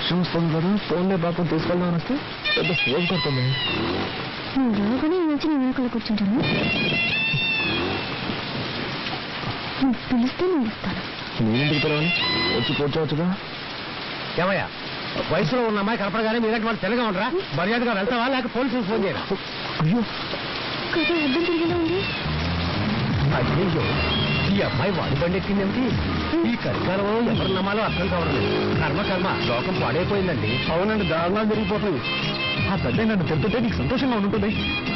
వర్షం వస్తుంది కదా, ఫోన్లే పాపం తీసుకెళ్దామని వస్తే పెద్ద ఫోన్ కొడుతుంది. రాగానే వచ్చి నేను వెనకాల కూర్చుంటాను. పిలిస్తే నేను ఇస్తాను. నేనేంటికి పిలవని వచ్చి కూర్చోవచ్చుగా. ఏమయ్యా, వయసులో ఉన్న అమ్మాయి కనపడగానే మీరంటే వాళ్ళు తెల్లగా ఉండరా? మర్యాదగా వెళ్తావా లేక పోలీసులకు ఫోన్ చేయరా? అయ్యో కదా అర్థం తిరిగేలా ఉంది. అయ్యో, ఈ అమ్మాయి వాడి బండి ఎక్కిందేమిటి? ఈ కలికాలంలో ఎవరు నమ్మాలో అర్థం కావడం. కర్మ లోకం పాడైపోయిందండి. అవునండి, దారుణాలు జరిగిపోతుంది. ఆ పెద్ద నన్ను తిరుగుతుంటే నీకు సంతోషంగా ఉంటుంది.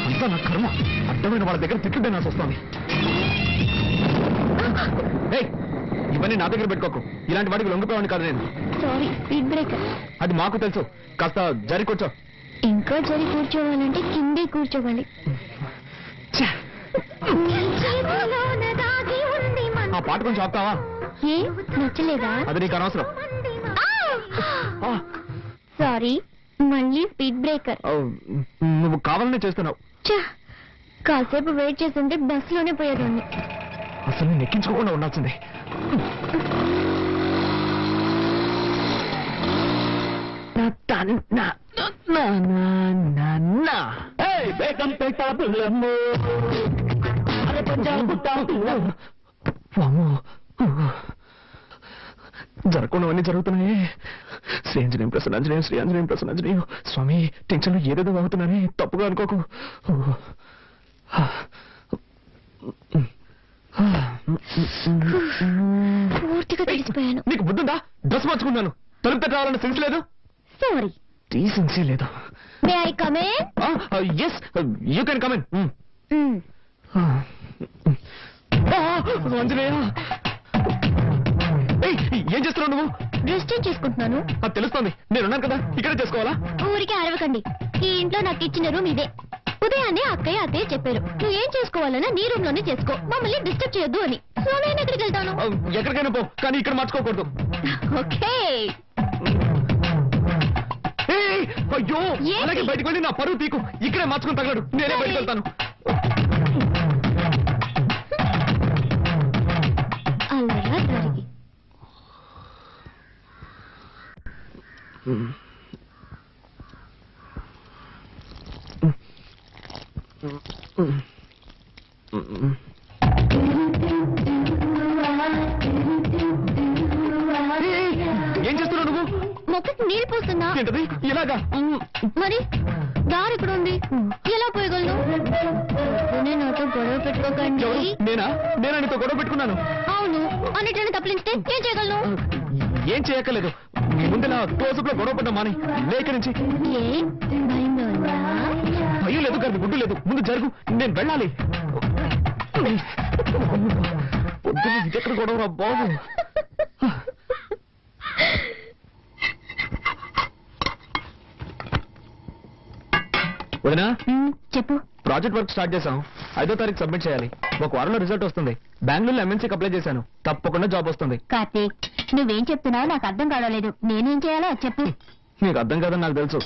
అంతా నా కర్మ. అడ్డమైన వాళ్ళ దగ్గర తిట్టుంటే నాకు వస్తుంది. ఇవన్నీ నా దగ్గర పెట్టుకోకు. ఇలాంటి వాటికి లొంగిపోయాను కాదు నేను. Sorry, speed breaker. అది మాకు తెలుసు. కాస్త జరి కూర్చో. ఇంకా జరి కూర్చోవాలంటే కిందే కూర్చోవాలి. ఆ పాట కొంచెం ఆపుతావా? ఏ నచ్చలేదా? అది నీకు అనవసరం. సారీ, మళ్ళీ స్పీడ్ బ్రేకర్. నువ్వు కావాలనే చేస్తున్నావు. కాసేపు వెయిట్ చేస్తుంటే బస్సులోనే పోయేదాన్ని. అసలు నేను ఎక్కించుకోకుండా ఉండాల్సిందే. జరగకుండావన్నీ జరుగుతున్నాయి. శ్రీ ఆంజనేయం ప్రసన్నాంజనేయం, శ్రీ ఆంజనేయం ప్రసన్నాంజనేయం. స్వామి, టెన్షన్లో ఏదేదో అవుతున్నానే, తప్పుగా అనుకోకు. పూర్తిగా తెలిసిపోయాను. నీకు బుద్ధుందా? డ్రెస్ మార్చుకున్నాను. తలుపు రావాలన్న సెన్స్ లేదు. సారీ, డీసెన్సీ లేదు. May I come in? yes, you can come in. Anjaneya, ఏం చేస్తున్నావు నువ్వు? డ్రెస్ చేంజ్ చేసుకుంటున్నాను. అది తెలుస్తోంది. నేనున్నాను కదా, ఇక్కడే చేసుకోవాలా? ఊరికే అరవకండి. ఈ ఇంట్లో నాకు ఇచ్చిన రూమ్ ఇదే. ఉదయాన్నే అక్కయ్య అత్తయ్య చెప్పారు, నువ్వు ఏం చేసుకోవాలన్నా నీ రూమ్ లోనే చేసుకో, మమ్మల్ని డిస్టర్బ్ చేయొద్దు అని. సో నేను ఎక్కడికి వెళ్తాను? ఎక్కడికైనా పో, కానీ ఇక్కడ మార్చుకోకూడదు. ఓకే. అయ్యో, అలాగే బయటకు వెళ్ళి నా పరువు తీకు. ఇక్కడే మార్చుకుని తగలడు. నేనే బయటకు వెళ్తాను. అలా జరిగి ఏం చేస్తున్నావు నువ్వు? మొక్కకి నీళ్ళు పోస్తున్నా. ఏంటది? ఇలాగా? మరి దారి ఇక్కడ ఉంది, ఎలా పోయగలను? నాతో గొడవ పెట్టుకోకండి. నేనా నీతో గొడవ పెట్టుకున్నాను? అవును, అన్నిటిని తప్పించితే ఏం చేయగలను? ఏం చేయక్కర్లేదు. ముందులా తోసుకులో గొడవ పడ్డా మాని. లేక నుంచి ఏ భయంగా ఉందా? భయం లేదు కానీ గుడ్డు లేదు. ముందు జరుగు, నేను వెళ్ళాలి. పొద్దున్న ఇదెక్కడ గొడవరా బాబు. వదినా, చెప్పు. ప్రాజెక్ట్ వర్క్ స్టార్ట్ చేశాం. 5వ తారీఖు సబ్మిట్ చేయాలి. ఒక వారంలో రిజల్ట్ వస్తుంది. బెంగళూరులో MNCకి అప్లై చేశాను. తప్పకుండా జాబ్ వస్తుంది. కార్తీక్, నువ్వేం చెప్తున్నావు నాకు అర్థం కావలేదు. నేనేం చేయాలో చెప్పు. నీకు అర్థం కాదని నాకు తెలుసు.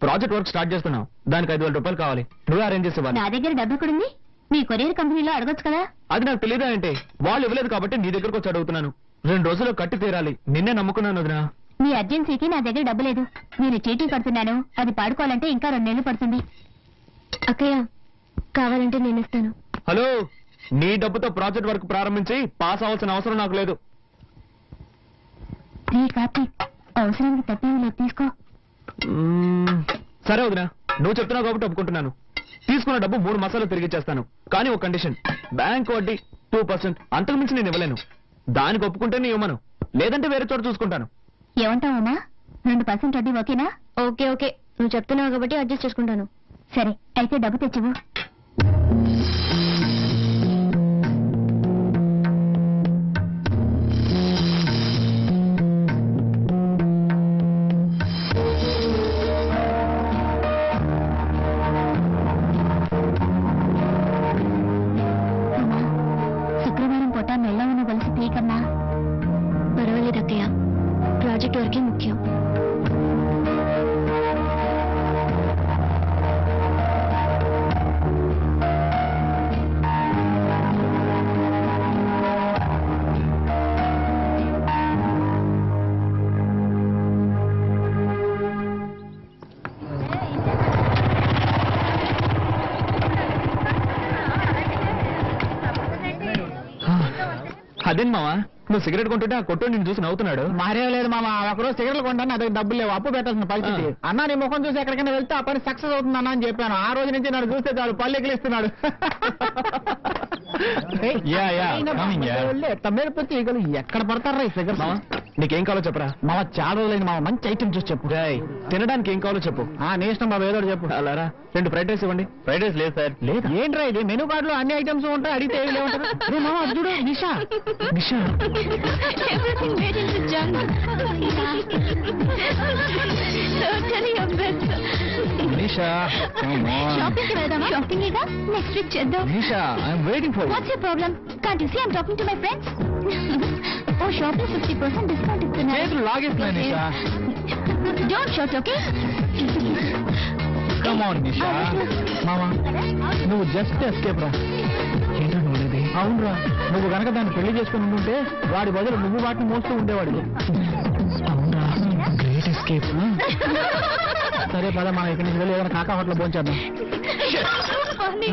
ప్రాజెక్ట్ వర్క్ స్టార్ట్ చేస్తున్నావు. దానికి 5,000 రూపాయలు కావాలి. నువ్వే అరేంజ్ చేసేవాళ్ళు. నా దగ్గర డబ్బు ఎక్కడుంది? మీ కొరియర్ కంపెనీలో అడగొచ్చు కదా. అది నాకు తెలియదా అంటే? వాళ్ళు ఇవ్వలేదు కాబట్టి నీ దగ్గరకు వచ్చి అడుగుతున్నాను. 2 రోజుల్లో కట్టి తీరాలి. నిన్నే నమ్ముకున్నాను వదినా. మీ అర్జెన్సీకి నా దగ్గర డబ్బు లేదు. నేను చీటీ కడుతున్నాను. అది పాడుకోవాలంటే ఇంకా 2 నెలలు పడుతుంది. అక్కయ్య, కావాలంటే నేను ఇస్తాను. హలో, నీ డబ్బుతో ప్రాజెక్ట్ వర్క్ ప్రారంభించి పాస్ అవ్వాల్సిన అవసరం నాకు లేదు. కార్తీక్, అవసరానికి తప్పేమి తీసుకో. సరే వదినా, నువ్వు చెప్తున్నావు కాబట్టి ఒప్పుకుంటున్నాను. తీసుకున్న డబ్బు 3 మాసాలు తిరిగి ఇచ్చేస్తాను. కానీ ఒక కండిషన్, బ్యాంక్ వడ్డీ 2%. అంతకు మించి నేను ఇవ్వలేను. దానికి ఒప్పుకుంటే నీ ఇవ్వమను, లేదంటే వేరే చోట చూసుకుంటాను. ఏమంటావమ్మా? 2% వడ్డీ ఓకేనా? ఓకే ఓకే, నువ్వు చెప్తున్నావు కాబట్టి అడ్జస్ట్ చేసుకుంటాను. సరే, అయితే డబ్బు తెచ్చివు. శుక్రవారం పూట మెల్లవను కలిసి తీకన్నా. పర్వాలేదు అక్కయ్య, ప్రాజెక్ట్ వరకే ముఖ్యం. అదేం మావా నువ్వు సిగరెట్ కొంటుంటే ఆ కొట్టు నిన్ను చూసి నవ్వుతున్నాడు. మారేం లేదు మామ, ఒకరోజు సిగరెట్లు కొంటాను, అదే డబ్బులు లేవు, అప్పు పెట్టాల్సిన పరిస్థితి. అన్న నీ ముఖం చూసి ఎక్కడికైనా వెళ్తే ఆ పని సక్సెస్ అవుతుంది అన్న అని చెప్పాను. ఆ రోజు నుంచి నన్ను చూస్తే చాలు పళ్ళు ఎక్కిలిస్తున్నాడు. తమ్మేడిపోతే ఈగలు ఎక్కడ పడతారా ఈ ఫిగర్స్? నీకేం కావాలో చెప్పరా? మామ చాలా రోజులైంది మామ, మంచి ఐటమ్ చూసి చెప్పు. తినడానికి ఏం కావాలో చెప్పు. నీ ఇష్టం బాబు, ఏదో ఒకటి చెప్పు. అలారా 2 ఫ్రైడ్ రైస్ ఇవ్వండి. ఫ్రైడ్ రైస్ లేదు సార్. లేదా? ఏంట్రా ఇది, మెనూ కార్డులో అన్ని ఐటమ్స్ ఉంటాయి, అడిగితే ఏమి లేవుంటారు. మామ అది చూడు, నిషా. నిషా Everything made into junk. Totally a mess. Nisha Shopping కి వెళ్దామా? Shopping ఇగా నెక్స్ట్ వీక్ చేద్దాం. Nisha I'm waiting for What's your problem? Can't you see I'm talking to my friends? Oh, shopping 50% discount ఇస్తున్నారు. చేతులు లాగేస్తున్నాయి Nisha. Don't shout, okay? Come on Nisha. మామ నువ్వు just escape రా. ఏంటో నువ్వునేది? అవునరా, నువ్వు గనక దాన్ని పెళ్లి చేసుకుని ఉంటే వాడి బదులు నువ్వు వాటిని మోస్తూ ఉండేవాడు. అవునా, గ్రేట్ ఎస్కేప్. సరే పద, మనం ఇక్కడి నుంచి వెళ్ళి ఏదైనా కాకా హోటల్ భోంచేద్దాం. Funny.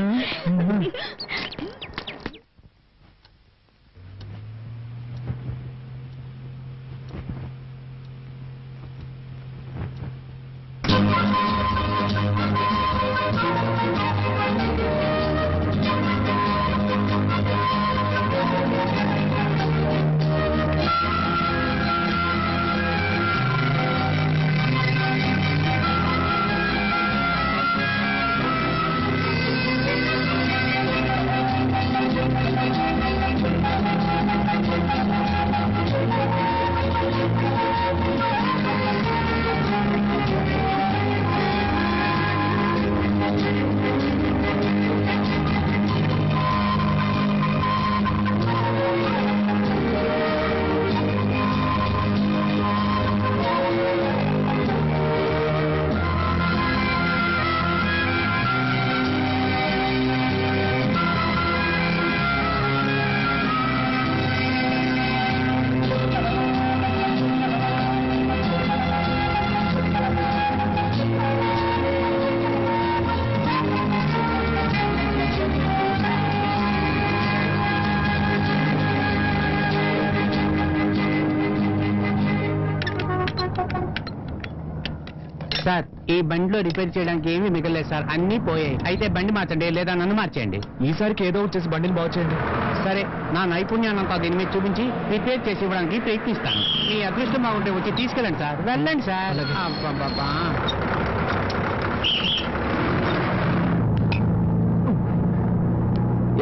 సార్, ఈ బండిలో రిపేర్ చేయడానికి ఏమీ మిగలేదు సార్, అన్ని పోయాయి. అయితే బండి మార్చండి, లేదా నన్ను మార్చేయండి. ఈసారికి ఏదో వచ్చేసి బండిని బాగు చేయండి. సరే, నా నైపుణ్యాన్నంతా దీని మీద చూపించి రిపేర్ చేసి ఇవ్వడానికి ప్రయత్నిస్తాను. మీ అదృష్టం బాగుంటే వచ్చి తీసుకెళ్ళండి సార్. వెళ్ళండి సార్. అబ్బబ్బబ్బా.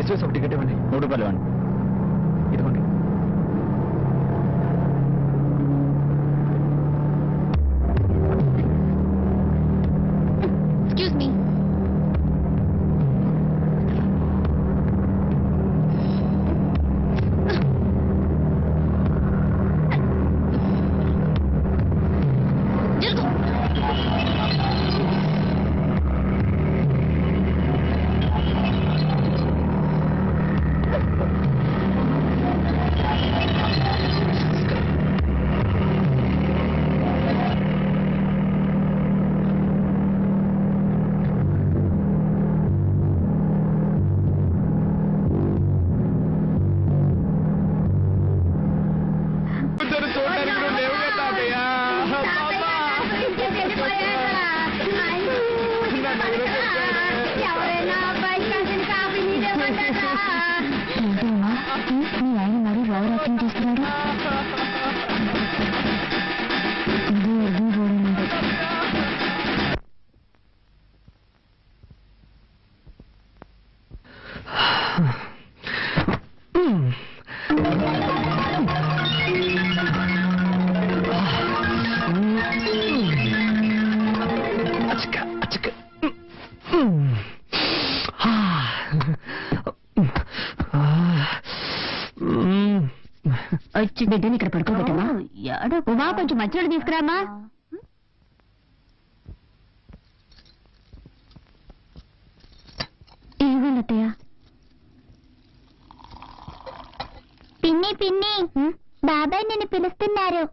ఎస్ఎస్ ఒక టికెట్ ఇవ్వండి. 3 రూపాయలు ఇవ్వండి. ఇదిగోండి. Excuse me. వచ్చి బిడ్డని ఇక్కడ పడుకోబెట్టమ్మా. ఉమా, కొంచెం మధ్యలో తీసుకురామా. ఏమన్నయ్య? పిన్ని పిన్ని, బాబాయ్ నిన్ను పిలుస్తున్నారు.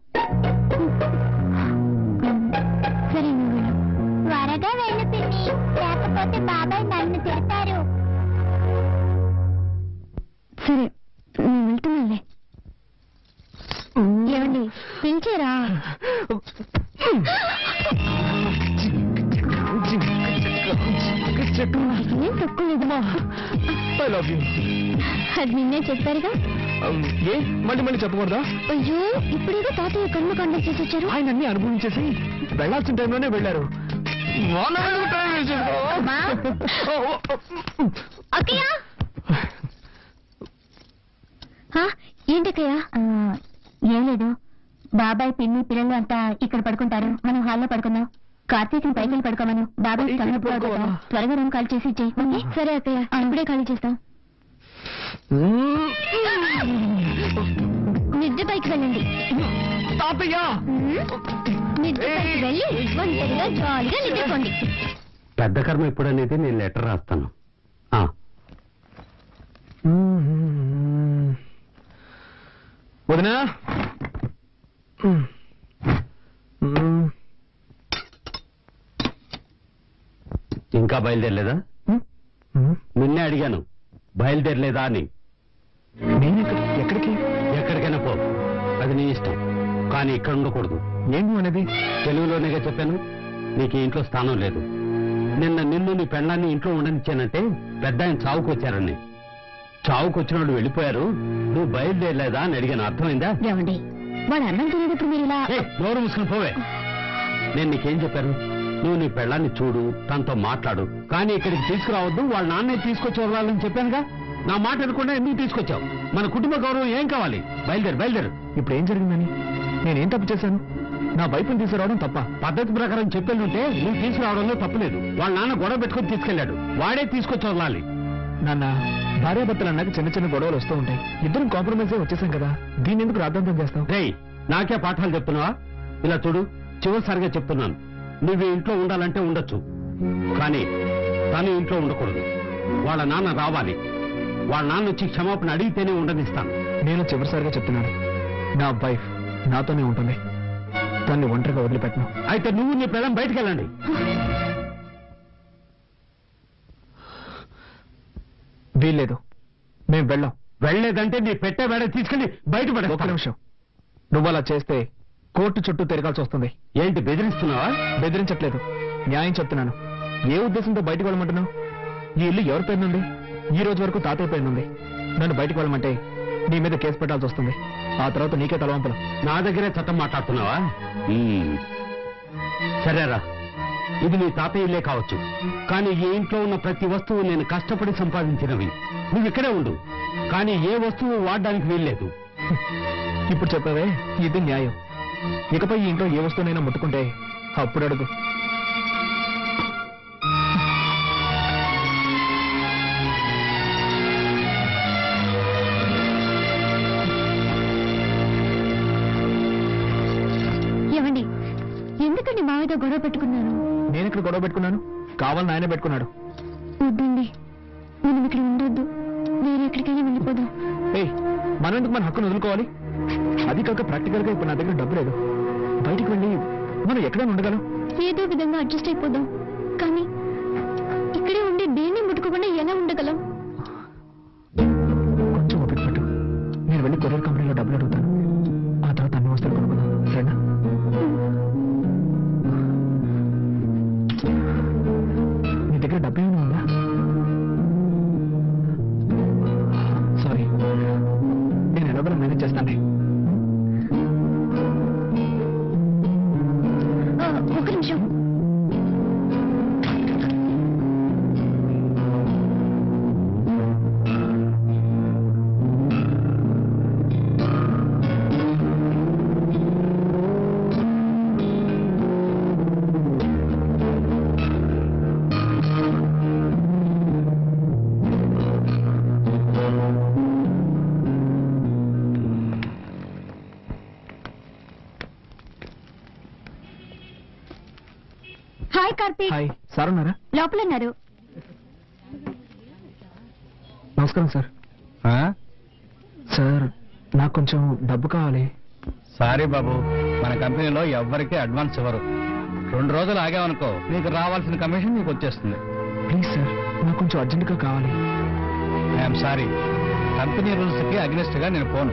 సరే నువ్వు వెళ్ళు. త్వరగా వెళ్ళు పిన్ని, లేకపోతే బాబాయ్ నన్ను తిడతారు. సరే నేను వెళ్తున్నానులే. పిలిచారా? ఏం తక్కువ లేదమ్మా. I love you. అది నిన్నే చెప్పారుగా. ఏ మళ్ళీ మళ్ళీ చెప్పకూడదా? అయ్యో, ఇప్పుడేదో తాతయ్య కర్మకాండం చేసి వచ్చారు. ఆయన అన్ని అనుభవించేసి వెళ్లాల్సిన టైంలోనే వెళ్ళారు. అక్కయ్య, ఏంటక్కయ్య? ఏం లేదు, బాబాయ్ పిన్ని పిల్లలు అంతా ఇక్కడ పడుకుంటారు, మనం హాల్లో పడుకుందాం. కార్తీక్ని పైకి పడుకోమను. బాబాయ్ త్వరగా రూమ్ ఖాళీ చేసి ఇచ్చేయి. సరే అక్కయ్య, ఇప్పుడే ఖాళీ చేస్తాం. మిద్దె పైకి వెళ్ళండి. మిద్దె పైకి వెళ్ళి ఒంటరిగా జాలీగా నిద్రపోండి. పెద్ద కర్మ ఎప్పుడనేది నేను లెటర్ రాస్తాను. వదినా, ఇంకా బయలుదేరలేదా? నిన్నే అడిగాను, బయలుదేరలేదా అని. నేను ఎక్కడికి? ఎక్కడికైనా పో, అది నీ ఇష్టం, కానీ ఇక్కడ ఉండకూడదు. ఏంటి అనేది? తెలుగులోనేగా చెప్పాను, నీకు ఈ ఇంట్లో స్థానం లేదు. నిన్ను నీ పెళ్ళాన్ని ఇంట్లో ఉండనిచ్చానంటే పెద్ద ఆయన చావుకు వచ్చారని. చావుకు వచ్చిన వాళ్ళు వెళ్ళిపోయారు, నువ్వు బయలుదేరలేదా అని అడిగాను. అర్థమైందా? ఏమండి, వాడు అన్నం తినేటప్పుడు మీరు ఇలా నోరు మూసుకుని పోవే. నేను నీకేం చెప్పాను? నువ్వు నీ పెళ్ళాన్ని చూడు, తనతో మాట్లాడు, కానీ ఇక్కడికి తీసుకురావద్దు, వాళ్ళ నాన్నే తీసుకొచ్చి వదలాలని చెప్పానుగా. నా మాట అనుకుండా ఎందుకు తీసుకొచ్చావు? మన కుటుంబ గౌరవం ఏం కావాలి? బయలుదేరు. ఇప్పుడు ఏం జరిగిందని? నేనేం తప్పు చేశాను? నా వైపుని తీసుకురావడం తప్ప? పద్ధతి ప్రకారం చెప్పేళ్ళుంటే నువ్వు తీసుకురావడంలో తప్పులేదు. వాళ్ళ నాన్న గొడవ పెట్టుకుని తీసుకెళ్లాడు, వాడే తీసుకొచ్చి వదలాలి. నాన్న, భార్యాభర్తలు అన్నాక చిన్న చిన్న గొడవలు వస్తూ ఉంటాయి. ఇద్దరం కాంప్రమైజ్ వచ్చేసాం కదా, దీన్ని ఎందుకు రాద్ధాంతం చేస్తాం? రేయ్, నాకే పాఠాలు చెప్తున్నావా? ఇలా చూడు, చివరిసారిగా చెప్తున్నాను, నువ్వు ఇంట్లో ఉండాలంటే ఉండొచ్చు, కానీ తను ఇంట్లో ఉండకూడదు. వాళ్ళ నాన్న రావాలి, వాళ్ళ నాన్న వచ్చి క్షమాపణ అడిగితేనే ఉండనిస్తాను. నేను చివరిసారిగా చెప్తున్నాను, నా వైఫ్ నాతోనే ఉంటుంది, తన్ని ఒంటరిగా వదిలిపెట్టను. అయితే నువ్వు నీ పిల్లం బయటికి వెళ్ళండి. వీల్లేదు, మేం వెళ్ళాం. వెళ్ళలేదంటే నీ పెట్టే వేడ తీసుకెళ్లి బయటపడే. ఒక్క నిమిషం, నువ్వు అలా చేస్తే కోర్టు చుట్టూ తిరగాల్సి వస్తుంది. ఏంటి బెదిరిస్తున్నావా? బెదిరించట్లేదు, న్యాయం చెప్తున్నాను. ఏ ఉద్దేశంతో బయటకు వెళ్ళమంటున్నావు? ఈ ఇల్లు ఎవరి పేరునుంది? ఈ రోజు వరకు తాతయ్య పేరునుంది. నన్ను బయటకు వెళ్ళమంటే నీ మీద కేసు పెట్టాల్సి వస్తుంది. ఆ తర్వాత నీకే తలవంపలు. నా దగ్గరే చట్టం మాట్లాడుతున్నావా? సరేరా, ఇది నీ తాతయ్య ఇల్లే కావచ్చు, కానీ ఈ ఇంట్లో ఉన్న ప్రతి వస్తువు నేను కష్టపడి సంపాదించినవి. నువ్వు ఇక్కడే ఉండు, కానీ ఏ వస్తువు వాడడానికి వీల్లేదు. ఇప్పుడు చెప్పవే, ఇది న్యాయం. ఇకపై ఈ ఇంట్లో ఏ వస్తువునైనా ముట్టుకుంటే అప్పుడు అడుగు. ఏమండి, ఎందుకండి మావితో గొడవ పెట్టుకున్నాను? నేను ఇక్కడ గొడవ పెట్టుకున్నాను, కావాలని ఆయనే పెట్టుకున్నాడు. వద్దండి, మనం ఇక్కడ ఉండొద్దు, వేరే ఎక్కడికైనా వెళ్ళిపోదాం. మనం ఎందుకు మన హక్కును వదులుకోవాలి? అది కాక ప్రాక్టికల్ గా ఇప్పుడు నా దగ్గర డబ్బు లేదు. బయటికి వెళ్ళి మనం ఎక్కడైనా ఉండగలం. ఏదో విధంగా అడ్జస్ట్ అయిపోదాం, కానీ ఇక్కడే ఉండి దేన్ని ముట్టుకోకుండా ఎలా ఉండగలం? కొంచెం ఓపిక పట్టు, నేను వెళ్ళి కొరియర్ కంపెనీలో డబ్బులు అడుగుతాను. ఆ తర్వాత అన్ని వస్తువులు కొనుక్కుందాం, సరేనా? నీ దగ్గర డబ్బు ఏమైనా ఉందా? సారీ, నేను ఎలాగో మేనేజ్ చేస్తాను. ఒక నిమిషం. హాయ్ కార్తీక్. హాయ్, సార్ ఉన్నారా? లోపల ఉన్నారు. నమస్కారం సార్. సార్, నాకు కొంచెం డబ్బు కావాలి. సారీ బాబు, మన కంపెనీలో ఎవ్వరికీ అడ్వాన్స్ ఇవ్వరు. 2 రోజులు ఆగామనుకో, నీకు రావాల్సిన కమిషన్ నీకు వచ్చేస్తుంది. ప్లీజ్ సార్, నాకు కొంచెం అర్జెంటుగా కావాలి. ఐఎమ్ సారీ, కంపెనీ రూల్స్ కి అగ్నెస్ట్ గా నేను పోను.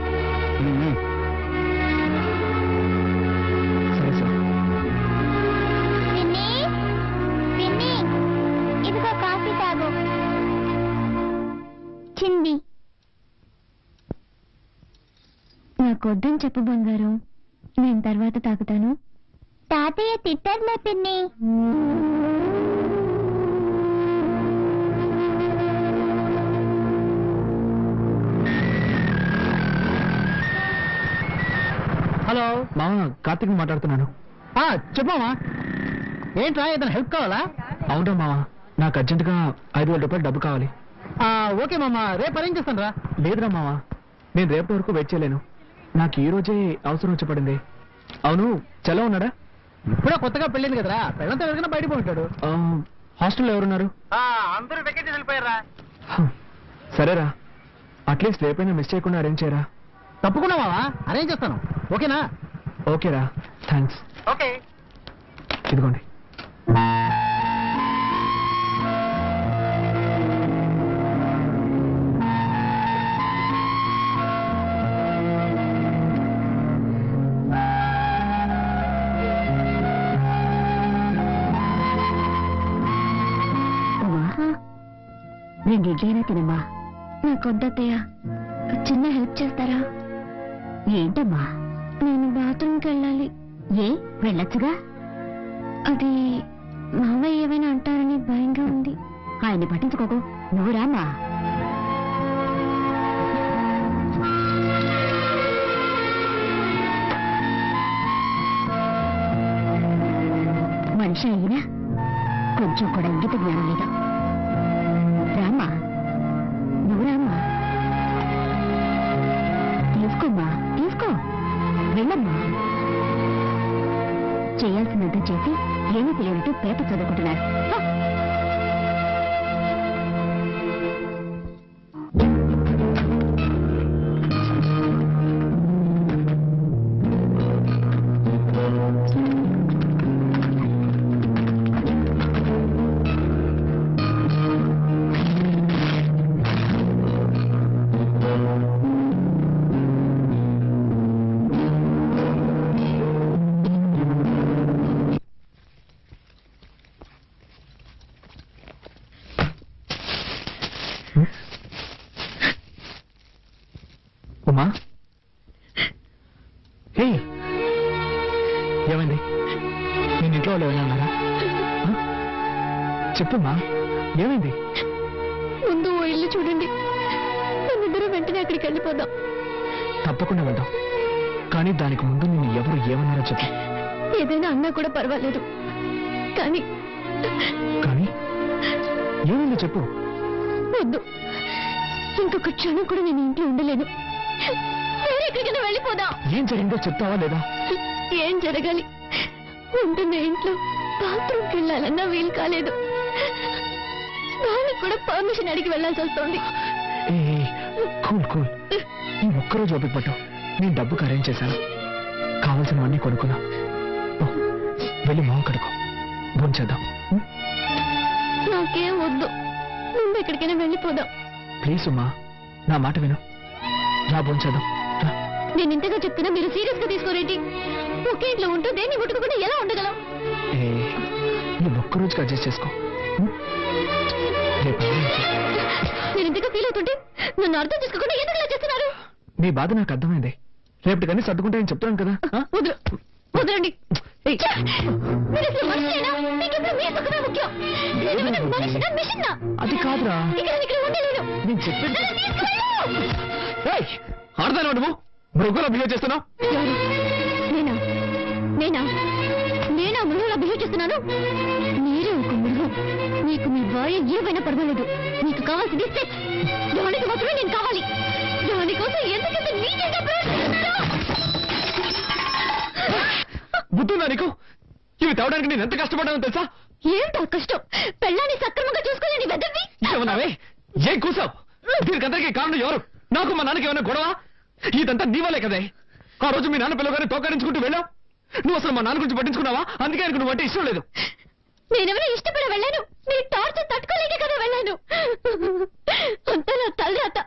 నాకు వద్దని చెప్పు బంగారం, నేను తర్వాత తాగుతాను. తాతయ్య తిట్టారులే పిన్ని. హలో మామ, కార్తీక్ మాట్లాడుతున్నాను. చెప్పామా? ఏంట్రా, ఏదైనా హెల్ప్ కావాలా? అవునా మామ, నాకు అర్జెంటుగా 5,000 రూపాయలు డబ్బు కావాలి. ఓకే మామ, రేపు అరేంజ్ చేస్తాను రా. లేదురా మామ, నేను రేపటి వరకు వెయిట్ చేయలేను. నాకు ఈ రోజే అవసరం వచ్చి పడింది. అవును, చలో ఉన్నాడా? ఇప్పుడే కొత్తగా పెళ్ళింది కదరా, పెళ్ళంతా ఎవరికైనా బయట పోయింటాడు. హాస్టల్లో ఎవరున్నారు? అందరూ వెకేషన్ వెళ్ళిపోయారా. సరేరా, అట్లీస్ట్ రేపైనా మిస్ చేయకుండా అరేంజ్ చేయరా. తప్పకుండా మావా, అరేంజ్ చేస్తాను. ఓకేనా? ఓకేరా, థ్యాంక్స్. ఓకే. ఇదిగోండి. రెండు ఇడ్లీనా తినమ్మా. నాకు వద్దయ్య, చిన్న హెల్ప్ చేస్తారా? ఏంటమ్మా? నేను బాత్రూమ్కి వెళ్ళాలి. ఏ, వెళ్ళొచ్చుగా. అది మావయ్య ఏమైనా అంటారని భయంగా ఉంది. ఆయన్ని పట్టించుకోకు, నువ్వు రామ్మా. మనిషి అయినా కొంచెం కూడా ఇంగిత జ్ఞానం లేదు. రామ్మా, నువ్వు రామ్మా. తీసుకోమ్మా, తీసుకో, వెళ్ళమ్మా. చేయాల్సినంత చేసి ఏమీ తెలియనట్టు పేపర్ చదువుకుంటున్నారు. ఉమా, హే, ఏమైంది? నేను ఇంట్లో వాళ్ళు ఏమైనా అన్నారా? చెప్పుమా, ఏమైంది? ముందు ఓ ఇల్లు చూడండి, మనిద్దరం వెంటనే అక్కడికి వెళ్ళిపోదాం. తప్పకుండా వెళ్దాం, కానీ దానికి ముందు నేను ఎవరు ఏమన్నారో చెప్పు. ఏదైనా అన్నా కూడా పర్వాలేదు, కానీ కానీ ఏమైందో చెప్పు. వద్దు, ఇంకొక క్షణం కూడా నేను ఇంట్లో ఉండలేను. వేరే ఎక్కడికైనా వెళ్ళిపోదాం. ఏం జరిగిందో చెప్తావా లేదా? ఏం జరగాలి? ఉంటున్న ఇంట్లో బాత్రూమ్కి వెళ్ళాలన్నా వీలు కాలేదు. వాళ్ళకి కూడా పర్మిషన్ అడిగి వెళ్ళాల్సి వస్తుంది. కూల్ కూల్, ఈ ఒక్కరోజు ఓపిక పట్టు. నేను డబ్బుకి అరేంజ్ చేశాను, కావాల్సినవన్నీ కొనుక్కున్నా. వెళ్ళి మొహం కడుకో, భోంచేద్దాం. నాకేం వద్దు, ముందు ఎక్కడికైనా వెళ్ళిపోదాం. ప్లీజ్ ఉమ్మా, నా మాట విను. రా, భోంచేద్దాం. నేను ఇంతగా చెప్తున్నా, మీరు సీరియస్ గా తీసుకోరేంటి? ఒకే ఇంట్లో ఉంటూ దేన్ని ముట్టుకోకుండా ఎలా ఉండగలం? ఈ ఒక్కరోజుకి అడ్జస్ట్ చేసుకో. రేపు నేను ఇంతగా ఫీల్ అవుతుంటే నన్ను అర్థం చేసుకోకుండా ఎందుకు ఇలా చేస్తున్నారు? నీ బాధ నాకు అర్థమైంది. రేపటి కానీ సర్దుకుంటాయని చెప్తాను కదా. వదలండి. మీరు అసలు మనిషేనా? మీకెప్పుడు మీ సుఖమే ముఖ్యం. నేనేమైనా మనిషినా, మిషన్నా? అది కాదురా, ఇక్కడ ఉండలేను. నేను చెప్పేది ఆడదాను. నువ్వు మృగంలా బిహేవ్ చేస్తున్నావు. నేనా నేనా నేనా మృగంలా బిహేవ్ చేస్తున్నాను? మీరే ఒక మృగం. మీకు మీ భార్య ఏమైనా పర్వాలేదు. మీకు కావాల్సింది సెక్స్. దానికి మాత్రమే నేను కావాలి. దానికోసం ఎంతకంత నీచంగా ప్రవర్తిస్తున్నారో. బుద్ధుందా నీకు? ఇవి తేవడానికి నేను ఎంత కష్టపడ్డానో తెలుసా? ఏమిటా కష్టం? పెళ్ళాన్ని సక్రమంగా చూసుకోలేని వెదవి. ఏమన్నావే? ఏం కూసావు? దీనికందరికీ కారణం ఎవరు? నాకు మా నాన్నకి ఏమైనా గొడవ? ఇదంతా నీ వల్లే కదే. ఆ రోజు మీ నాన్న పిల్లగానే తోకరించుకుంటూ వెళ్ళావు. నువ్వు అసలు మా నాన్న గురించి పట్టించుకున్నావా? అందుకే ఆయనకు నువ్వు అంటే ఇష్టం లేదు. నేనెవరో ఇష్టపడి వెళ్ళాను. నీ టార్చర్ తట్టుకోలేకే కదా వెళ్ళాను. అంతా నా తలరాత.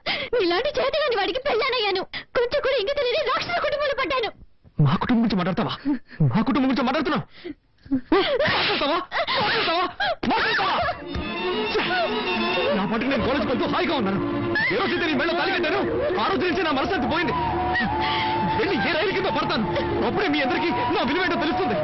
ఇలాంటి చేతగాని వాడికి పెళ్ళానయ్యాను. కొంచెం కూడా ఇంక తెలియని రాక్షస కుటుంబంలో పడ్డాను. మా కుటుంబం గురించి మాట్లాడతావా? మా కుటుంబం గురించి మాట్లాడుతున్నావు? నా పాటికి నేను కాలేజ్కి వెళ్తూ హాయిగా ఉన్నాను. ఏ రోజైతే నీ మెళ్ళ తాలి కట్టాను, ఆ రోజు నుంచి నా మనశ్శాంతి పోయింది. వెళ్ళి ఏ రైలు కింద పడతాను. అప్పుడే మీ అందరికీ నా విలువేంటో తెలుస్తుంది.